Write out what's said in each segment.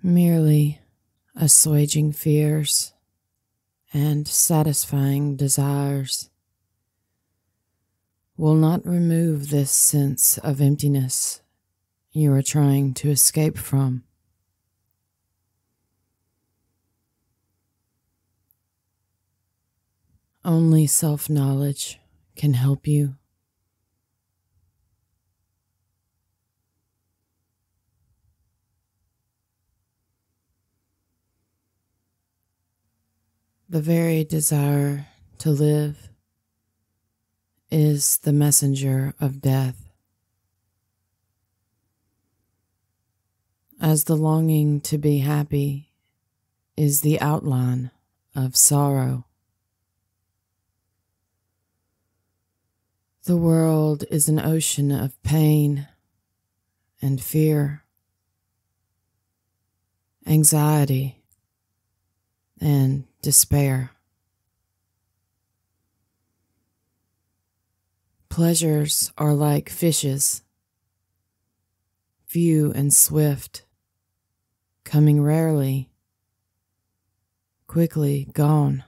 merely assuaging fears and satisfying desires will not remove this sense of emptiness you are trying to escape from. Only self-knowledge can help you. The very desire to live is the messenger of death, as the longing to be happy is the outline of sorrow. The world is an ocean of pain and fear, anxiety and despair. Pleasures are like fishes, few and swift, coming rarely, quickly gone.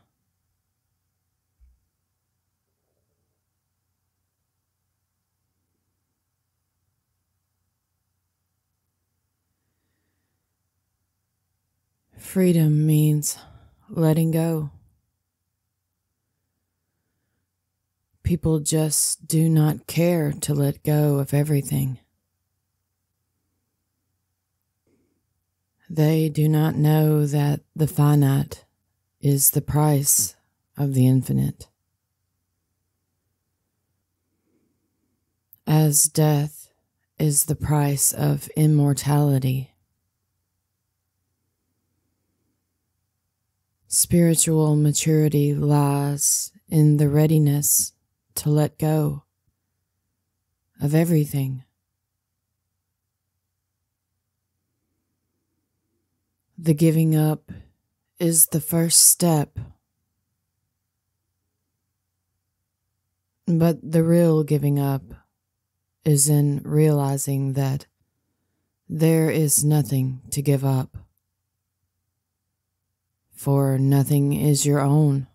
Freedom means letting go. People just do not care to let go of everything. They do not know that the finite is the price of the infinite. As death is the price of immortality. Spiritual maturity lies in the readiness to let go of everything. The giving up is the first step, but the real giving up is in realizing that there is nothing to give up, for nothing is your own.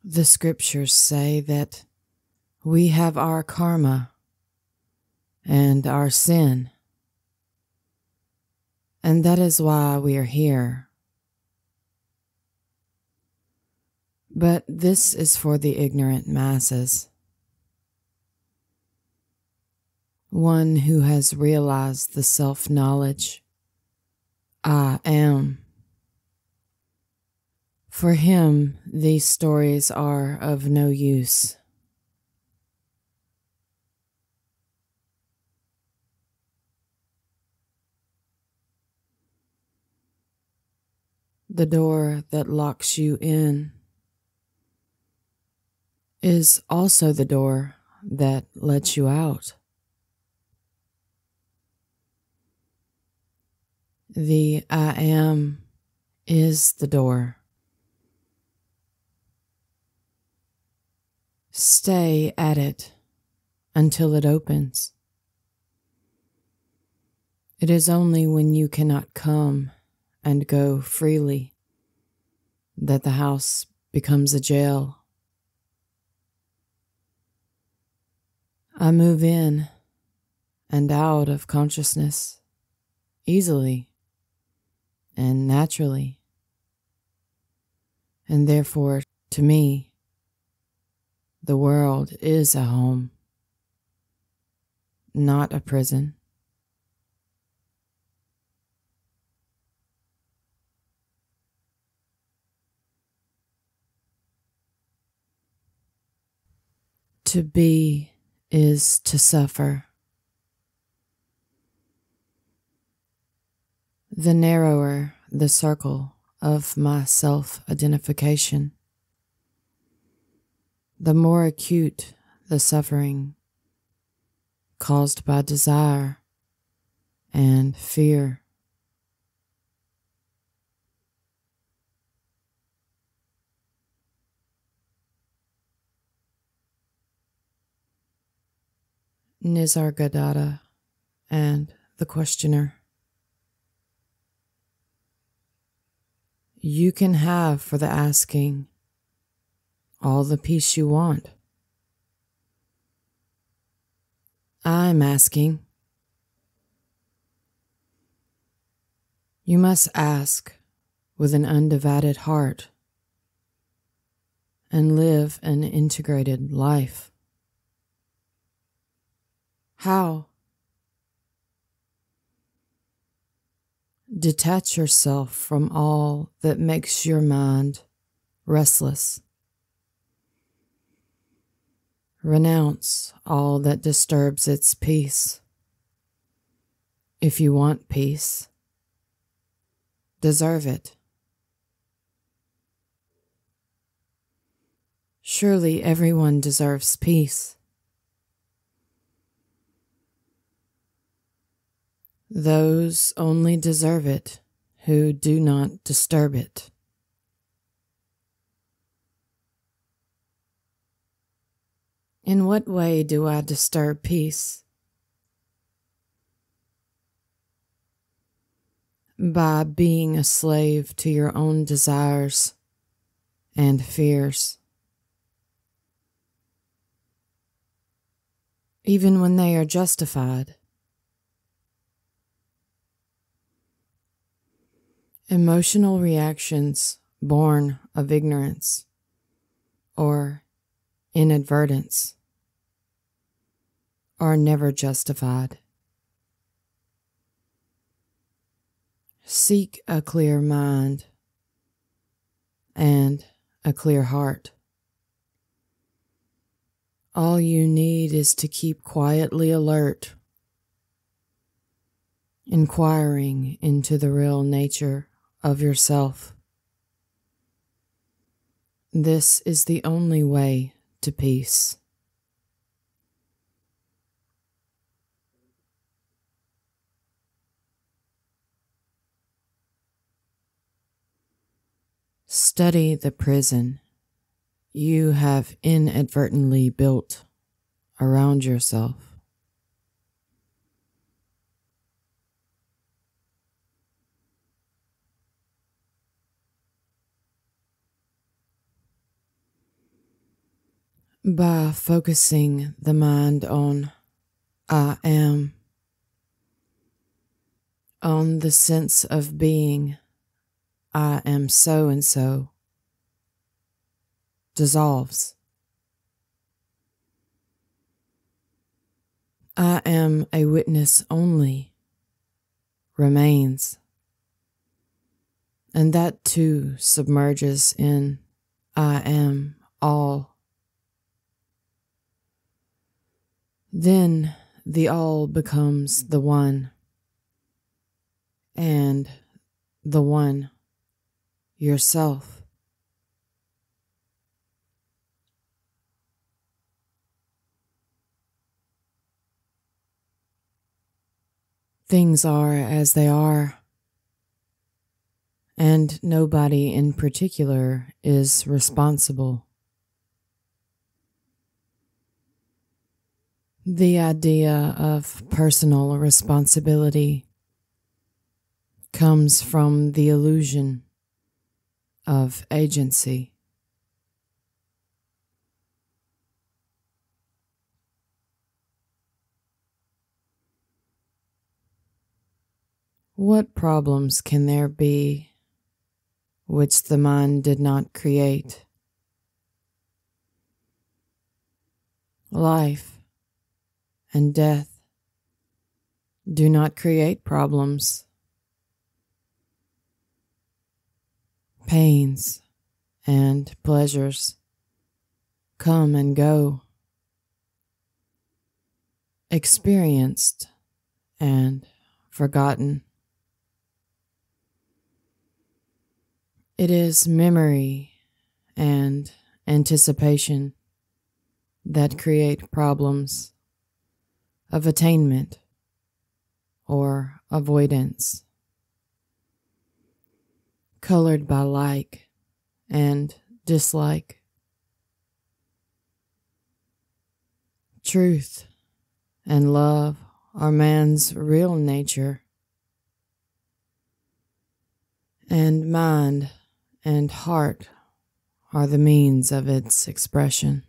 The scriptures say that we have our karma and our sin, and that is why we are here. But this is for the ignorant masses. One who has realized the self-knowledge, I am. For him, these stories are of no use. The door that locks you in is also the door that lets you out. The I am is the door. Stay at it until it opens. It is only when you cannot come and go freely that the house becomes a jail. I move in and out of consciousness easily and naturally, and therefore, to me, the world is a home, not a prison. To be is to suffer. The narrower the circle of my self-identification, the more acute the suffering caused by desire and fear. Nisargadatta and the questioner. You can have for the asking all the peace you want. I'm asking. You must ask with an undivided heart and live an integrated life. How? Detach yourself from all that makes your mind restless. Renounce all that disturbs its peace. If you want peace, deserve it. Surely everyone deserves peace. Those only deserve it who do not disturb it. In what way do I disturb peace? By being a slave to your own desires and fears. Even when they are justified. Emotional reactions born of ignorance or inadvertence are never justified. Seek a clear mind and a clear heart. All you need is to keep quietly alert, inquiring into the real nature of yourself. This is the only way to peace. Study the prison you have inadvertently built around yourself. By focusing the mind on I am, on the sense of being I am so and so, dissolves. I am a witness only remains, and that too submerges in I am all. Then the all becomes the one, and the one yourself. Things are as they are, and nobody in particular is responsible. The idea of personal responsibility comes from the illusion of agency. What problems can there be which the mind did not create? Life and death do not create problems. Pains and pleasures come and go, experienced and forgotten. It is memory and anticipation that create problems of attainment or avoidance, colored by like and dislike. Truth and love are man's real nature, and mind and heart are the means of its expression.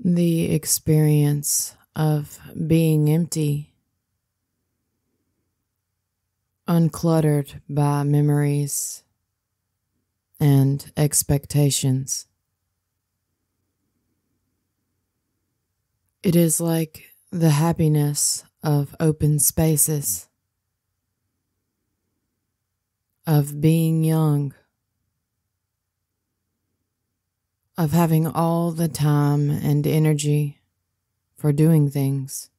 The experience of being empty, uncluttered by memories and expectations. It is like the happiness of open spaces, of being young, of having all the time and energy for doing things,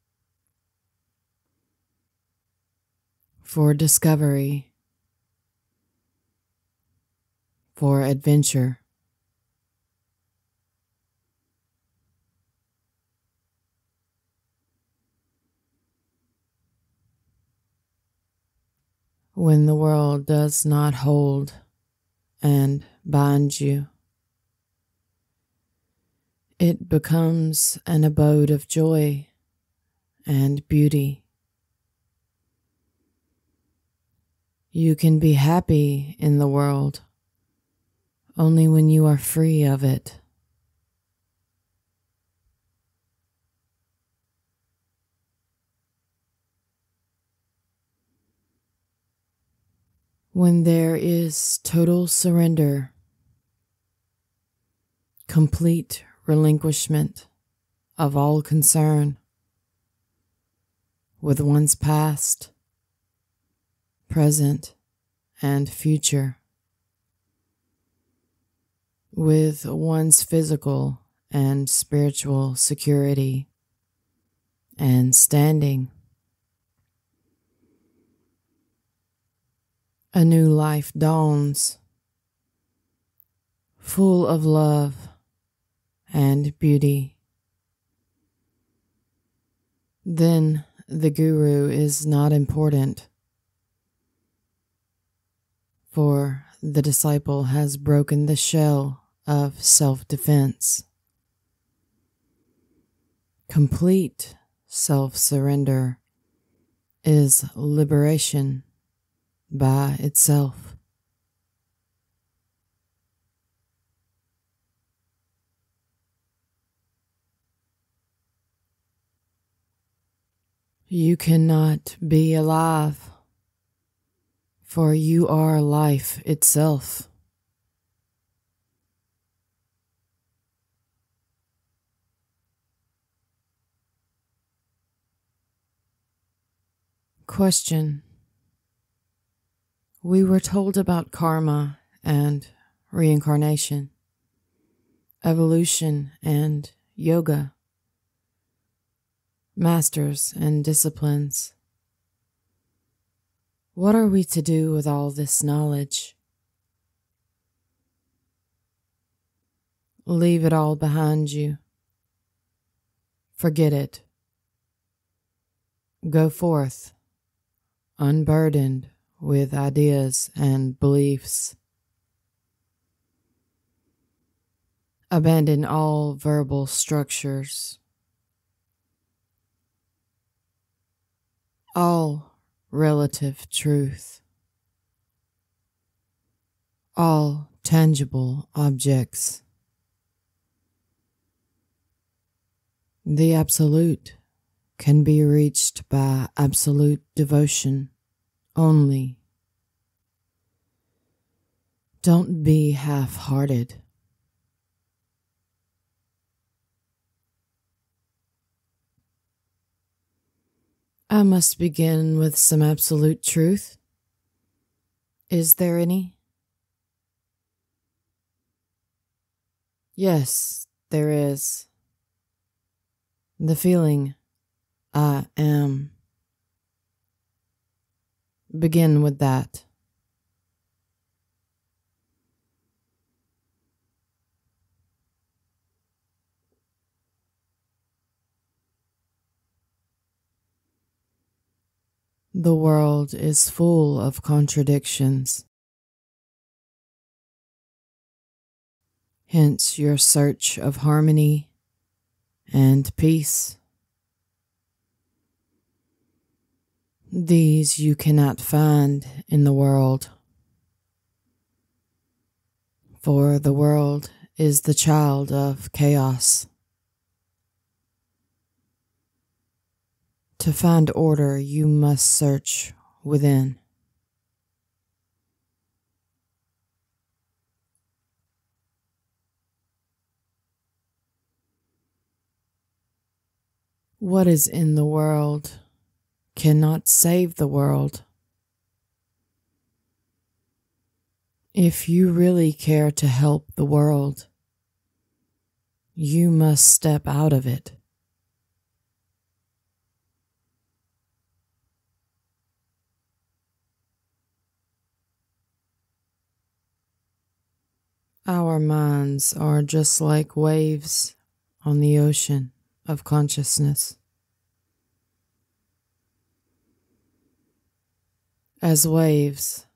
for discovery, for adventure. When the world does not hold and bind you, it becomes an abode of joy and beauty. You can be happy in the world only when you are free of it. When there is total surrender, complete relinquishment of all concern with one's past, present, and future, with one's physical and spiritual security and standing, a new life dawns, full of love and beauty. Then the guru is not important, for the disciple has broken the shell of self-defense. Complete self-surrender is liberation by itself. You cannot be alive, for you are life itself. Question. We were told about karma and reincarnation, evolution and yoga, masters and disciplines. What are we to do with all this knowledge? Leave it all behind you. Forget it. Go forth, unburdened with ideas and beliefs. Abandon all verbal structures, all relative truth, all tangible objects. The Absolute can be reached by absolute devotion only. Don't be half-hearted. I must begin with some absolute truth. Is there any? Yes, there is. The feeling, I am. Begin with that. The world is full of contradictions. Hence your search of harmony and peace. These you cannot find in the world, for the world is the child of chaos. To find order, you must search within. What is in the world cannot save the world. If you really care to help the world, you must step out of it. Our minds are just like waves on the ocean of consciousness. As waves,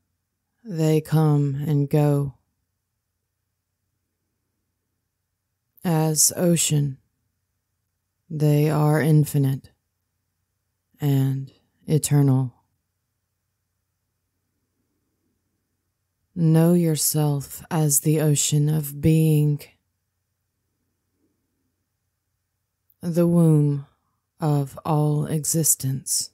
they come and go. As ocean, they are infinite and eternal. Know yourself as the ocean of being, the womb of all existence.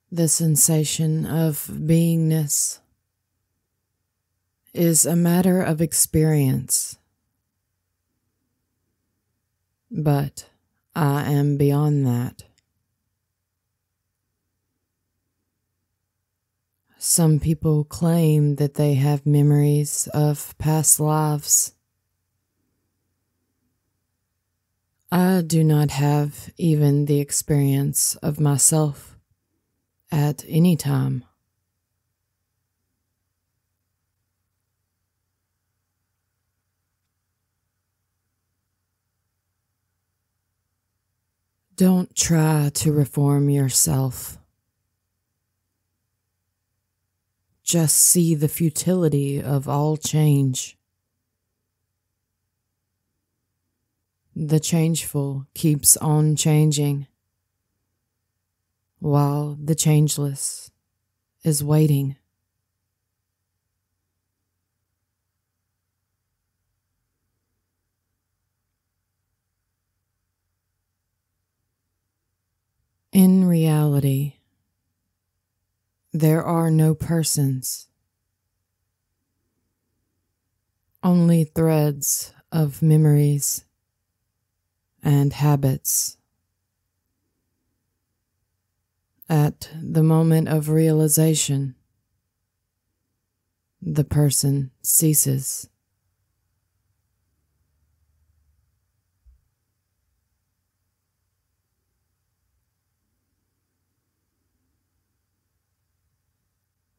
The sensation of beingness is a matter of experience, but I am beyond that. Some people claim that they have memories of past lives. I do not have even the experience of myself at any time. Don't try to reform yourself. Just see the futility of all change. The changeful keeps on changing, while the changeless is waiting. In reality, there are no persons, only threads of memories and habits. At the moment of realization, the person ceases.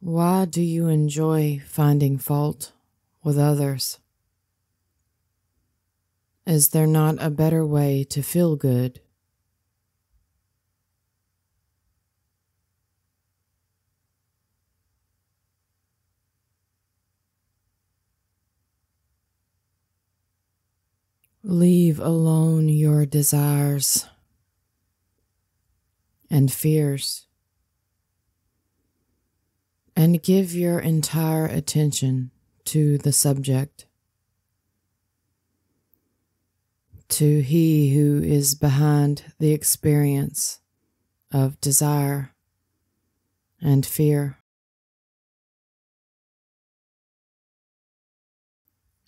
Why do you enjoy finding fault with others? Is there not a better way to feel good? Leave alone your desires and fears, and give your entire attention to the subject, to He who is behind the experience of desire and fear.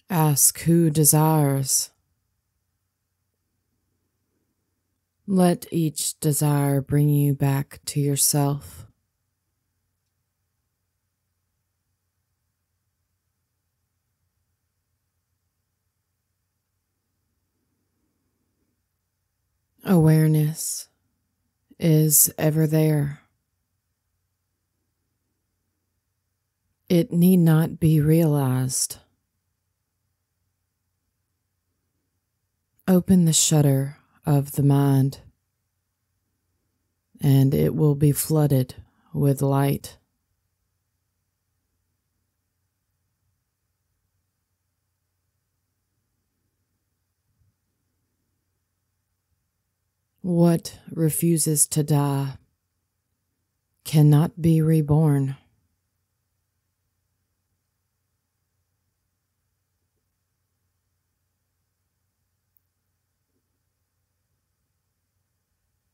Ask who desires. Let each desire bring you back to yourself. Awareness is ever there. It need not be realized. Open the shutter of the mind, and it will be flooded with light. What refuses to die cannot be reborn.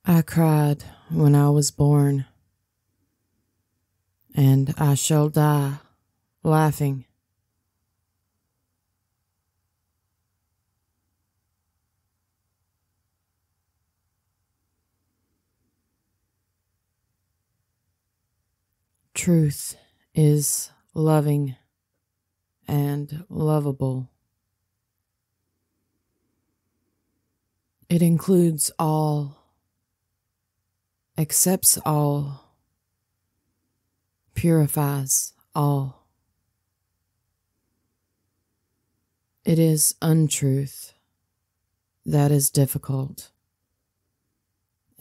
I cried when I was born, and I shall die laughing. Truth is loving and lovable. It includes all, accepts all, purifies all. It is untruth that is difficult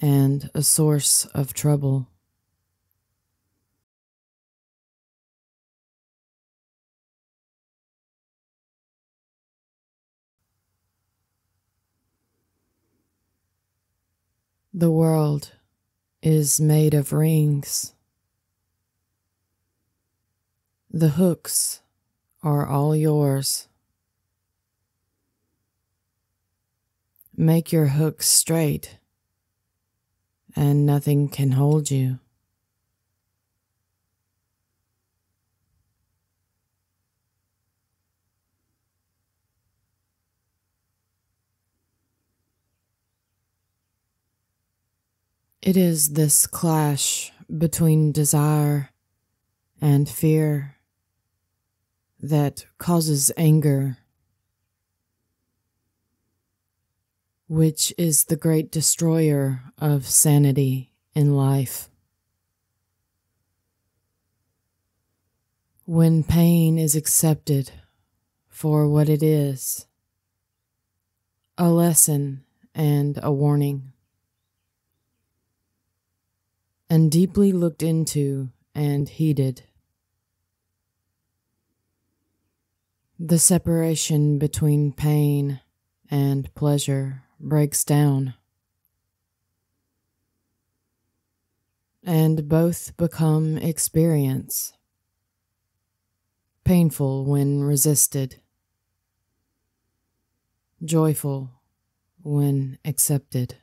and a source of trouble. The world is made of rings. The hooks are all yours. Make your hooks straight, and nothing can hold you. It is this clash between desire and fear that causes anger, which is the great destroyer of sanity in life. When pain is accepted for what it is, a lesson and a warning, and deeply looked into and heeded, the separation between pain and pleasure breaks down, and both become experience, painful when resisted, joyful when accepted.